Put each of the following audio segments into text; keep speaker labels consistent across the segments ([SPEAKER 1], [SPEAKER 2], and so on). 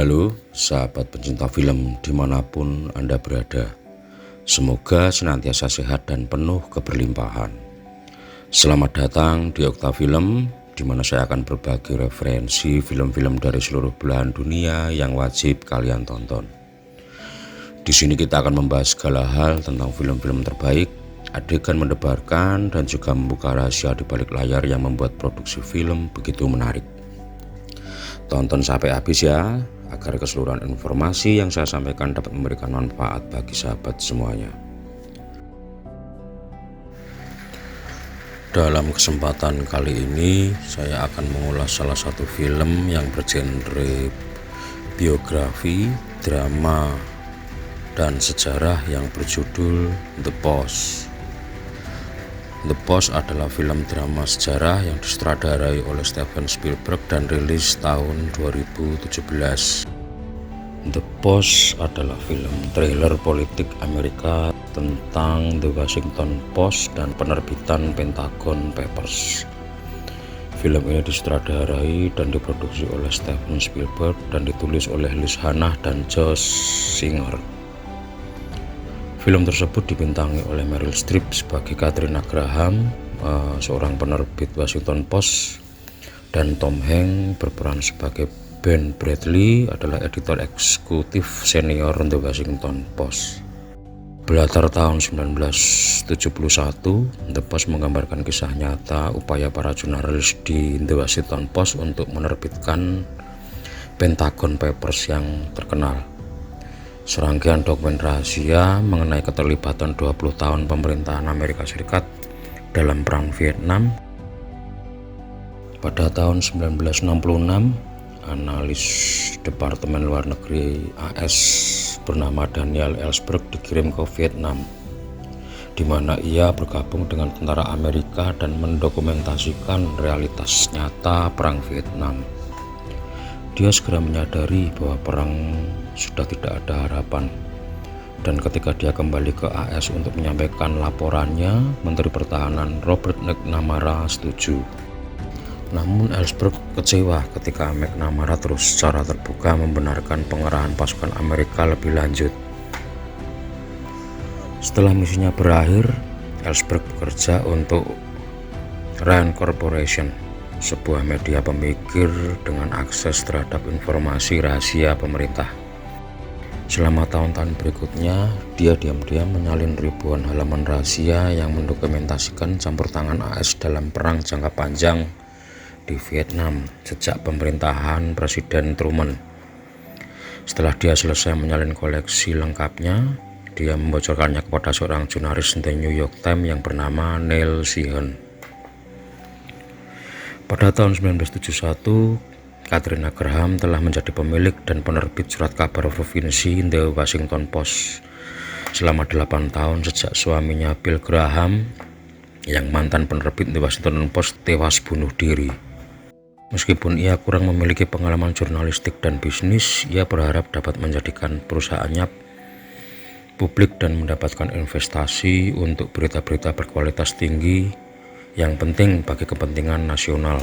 [SPEAKER 1] Halo sahabat pencinta film dimanapun Anda berada. Semoga senantiasa sehat dan penuh keberlimpahan. Selamat datang di Okta Film, di mana saya akan berbagi referensi film-film dari seluruh belahan dunia yang wajib kalian tonton. Di sini kita akan membahas segala hal tentang film-film terbaik, adegan mendebarkan, dan juga membuka rahasia di balik layar yang membuat produksi film begitu menarik. Tonton sampai habis ya, agar keseluruhan informasi yang saya sampaikan dapat memberikan manfaat bagi sahabat semuanya. Dalam kesempatan kali ini, saya akan mengulas salah satu film yang bergenre biografi, drama, dan sejarah yang berjudul The Post. The Post adalah film drama sejarah yang disutradarai oleh Steven Spielberg dan rilis tahun 2017. The Post adalah film thriller politik Amerika tentang The Washington Post dan penerbitan Pentagon Papers. Film ini disutradarai dan diproduksi oleh Steven Spielberg dan ditulis oleh Liz Hannah dan Josh Singer. Film tersebut dibintangi oleh Meryl Streep sebagai Katrina Graham, seorang penerbit Washington Post, dan Tom Hanks berperan sebagai Ben Bradley, adalah editor eksekutif senior The Washington Post. Berlatar tahun 1971, The Post menggambarkan kisah nyata upaya para jurnalis di The Washington Post untuk menerbitkan Pentagon Papers yang terkenal. Serangkaian dokumen rahasia mengenai keterlibatan 20 tahun pemerintahan Amerika Serikat dalam Perang Vietnam. Pada tahun 1966, analis Departemen Luar Negeri AS bernama Daniel Ellsberg dikirim ke Vietnam, di mana ia bergabung dengan tentara Amerika dan mendokumentasikan realitas nyata Perang Vietnam. Dia segera menyadari bahwa perang sudah tidak ada harapan, dan ketika dia kembali ke AS untuk menyampaikan laporannya, Menteri Pertahanan Robert McNamara setuju. Namun Ellsberg kecewa ketika McNamara terus secara terbuka membenarkan pengerahan pasukan Amerika lebih lanjut. Setelah misinya berakhir, Ellsberg bekerja untuk Rand Corporation, sebuah media pemikir dengan akses terhadap informasi rahasia pemerintah. Selama tahun-tahun berikutnya, dia diam-diam menyalin ribuan halaman rahasia yang mendokumentasikan campur tangan AS dalam perang jangka panjang di Vietnam sejak pemerintahan Presiden Truman. Setelah dia selesai menyalin koleksi lengkapnya, dia membocorkannya kepada seorang jurnalis The New York Times yang bernama Neil Sheehan. Pada tahun 1971, Katrina Graham telah menjadi pemilik dan penerbit surat kabar provinsi The Washington Post selama 8 tahun sejak suaminya Bill Graham, yang mantan penerbit The Washington Post, tewas bunuh diri. Meskipun ia kurang memiliki pengalaman jurnalistik dan bisnis, ia berharap dapat menjadikan perusahaannya publik dan mendapatkan investasi untuk berita-berita berkualitas tinggi yang penting bagi kepentingan nasional.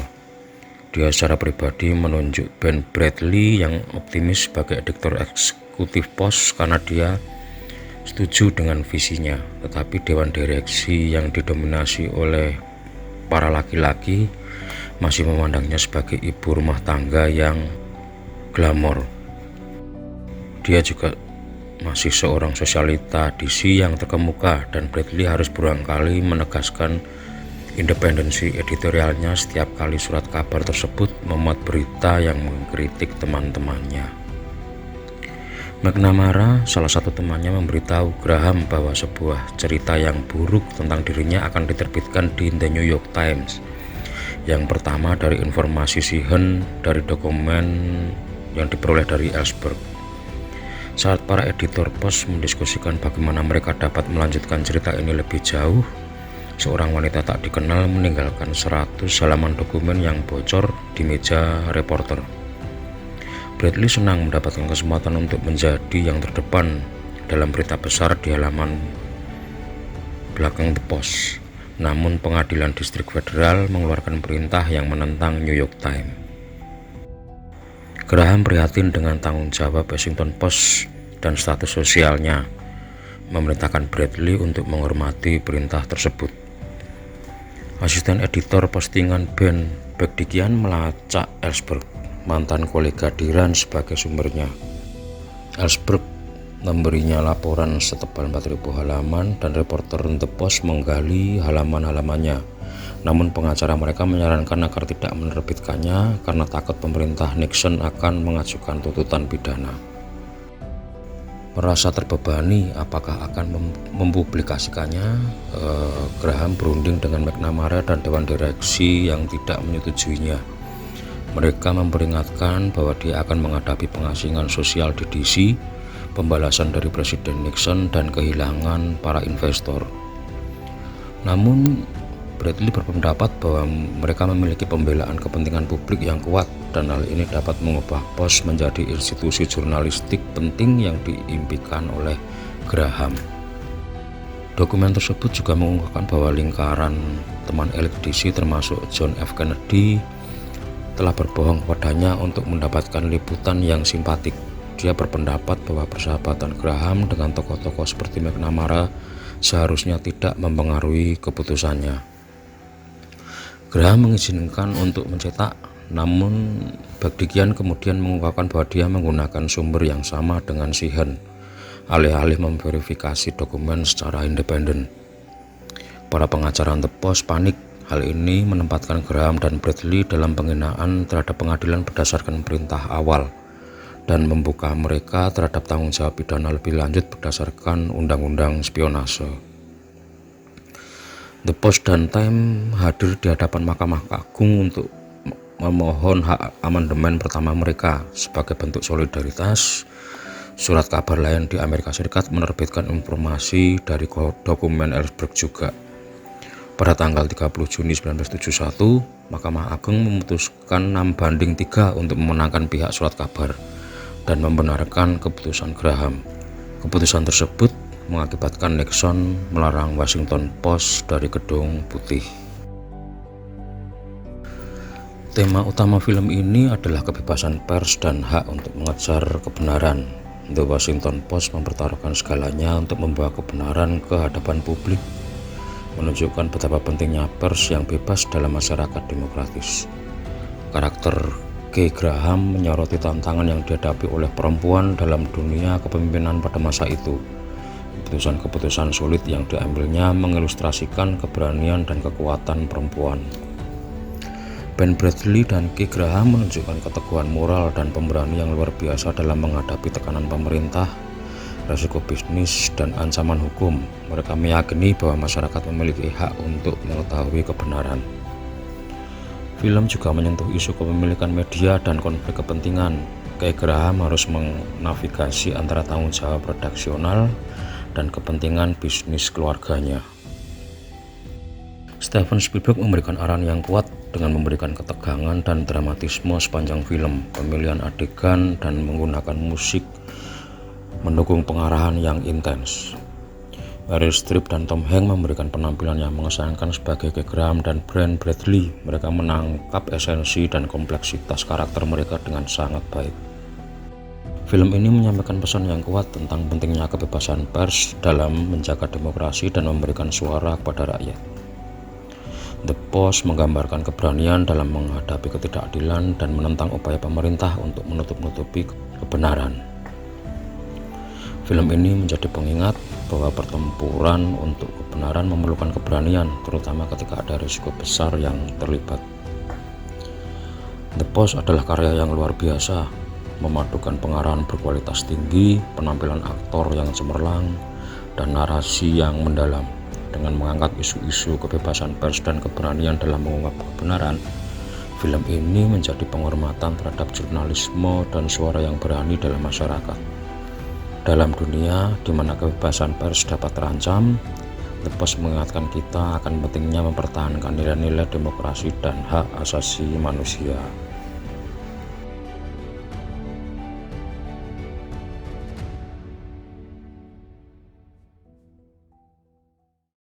[SPEAKER 1] Dia secara pribadi menunjuk Ben Bradley yang optimis sebagai editor eksekutif Post karena dia setuju dengan visinya, tetapi dewan direksi yang didominasi oleh para laki-laki masih memandangnya sebagai ibu rumah tangga yang glamor. Dia juga masih seorang sosialita DC yang terkemuka, dan Bradley harus berulang kali menegaskan independensi editorialnya setiap kali surat kabar tersebut memuat berita yang mengkritik teman-temannya. McNamara, salah satu temannya, memberitahu Graham bahwa sebuah cerita yang buruk tentang dirinya akan diterbitkan di The New York Times. Yang pertama dari informasi Sheehan dari dokumen yang diperoleh dari Ellsberg. Saat para editor Post mendiskusikan bagaimana mereka dapat melanjutkan cerita ini lebih jauh, seorang wanita tak dikenal meninggalkan 100 halaman dokumen yang bocor di meja reporter. Bradley senang mendapatkan kesempatan untuk menjadi yang terdepan dalam berita besar di halaman belakang The Post. Namun pengadilan distrik federal mengeluarkan perintah yang menentang New York Times. Graham prihatin dengan tanggung jawab Washington Post dan status sosialnya, memerintahkan Bradley untuk menghormati perintah tersebut. Asisten editor postingan Ben Bagdikian melacak Ellsberg, mantan kolega Diran, sebagai sumbernya. Ellsberg memberinya laporan setebal 4.000 halaman dan reporter The Post menggali halaman-halamannya. Namun pengacara mereka menyarankan agar tidak menerbitkannya karena takut pemerintah Nixon akan mengajukan tuntutan pidana. Merasa terbebani apakah akan mempublikasikannya, Graham berunding dengan McNamara dan dewan direksi yang tidak menyetujuinya. Mereka memperingatkan bahwa dia akan menghadapi pengasingan sosial di DC, pembalasan dari Presiden Nixon, dan kehilangan para investor. Namun Bradley berpendapat bahwa mereka memiliki pembelaan kepentingan publik yang kuat dan hal ini dapat mengubah Post menjadi institusi jurnalistik penting yang diimpikan oleh Graham. Dokumen tersebut juga mengungkapkan bahwa lingkaran teman elit DC termasuk John F. Kennedy telah berbohong kepadanya untuk mendapatkan liputan yang simpatik. Dia berpendapat bahwa persahabatan Graham dengan tokoh-tokoh seperti McNamara seharusnya tidak mempengaruhi keputusannya. Graham mengizinkan untuk mencetak, namun Bagdikian kemudian mengungkapkan bahwa dia menggunakan sumber yang sama dengan Sheehan, alih-alih memverifikasi dokumen secara independen. Para pengacara The Post panik. Hal ini menempatkan Graham dan Bradley dalam penghinaan terhadap pengadilan berdasarkan perintah awal dan membuka mereka terhadap tanggung jawab pidana lebih lanjut berdasarkan undang-undang spionase. The Post dan Time hadir di hadapan Mahkamah Agung untuk memohon hak amandemen pertama mereka. Sebagai bentuk solidaritas, surat kabar lain di Amerika Serikat menerbitkan informasi dari dokumen Ellsberg juga. Pada tanggal 30 Juni 1971, Mahkamah Agung memutuskan 6-3 untuk memenangkan pihak surat kabar dan membenarkan keputusan Graham. Keputusan tersebut mengakibatkan Nixon melarang Washington Post dari Gedung Putih. Tema utama film ini adalah kebebasan pers dan hak untuk mengejar kebenaran. The Washington Post mempertaruhkan segalanya untuk membawa kebenaran ke hadapan publik, menunjukkan betapa pentingnya pers yang bebas dalam masyarakat demokratis. Karakter G. Graham menyoroti tantangan yang dihadapi oleh perempuan dalam dunia kepemimpinan pada masa itu. Keputusan-keputusan sulit yang diambilnya mengilustrasikan keberanian dan kekuatan perempuan. Ben Bradley dan K. Graham menunjukkan keteguhan moral dan pemberani yang luar biasa dalam menghadapi tekanan pemerintah, resiko bisnis, dan ancaman hukum. Mereka meyakini bahwa masyarakat memiliki hak untuk mengetahui kebenaran. Film juga menyentuh isu kepemilikan media dan konflik kepentingan. K. Graham harus menavigasi antara tanggung jawab redaksional dan kepentingan bisnis keluarganya. Steven Spielberg memberikan arahan yang kuat dengan memberikan ketegangan dan dramatisme sepanjang film. Pemilihan adegan dan menggunakan musik mendukung pengarahan yang intens. Meryl Streep dan Tom Hanks memberikan penampilan yang mengesankan sebagai K. Graham dan Ben Bradley. Mereka menangkap esensi dan kompleksitas karakter mereka dengan sangat baik. Film ini menyampaikan pesan yang kuat tentang pentingnya kebebasan pers dalam menjaga demokrasi dan memberikan suara kepada rakyat. The Post menggambarkan keberanian dalam menghadapi ketidakadilan dan menentang upaya pemerintah untuk menutup-nutupi kebenaran. Film ini menjadi pengingat bahwa pertempuran untuk kebenaran memerlukan keberanian, terutama ketika ada risiko besar yang terlibat. The Post adalah karya yang luar biasa, memadukan pengarahan berkualitas tinggi, penampilan aktor yang cemerlang, dan narasi yang mendalam. Dengan mengangkat isu-isu kebebasan pers dan keberanian dalam mengungkap kebenaran, film ini menjadi penghormatan terhadap jurnalisme dan suara yang berani dalam masyarakat. Dalam dunia di mana kebebasan pers dapat terancam, The Post mengingatkan kita akan pentingnya mempertahankan nilai-nilai demokrasi dan hak asasi manusia.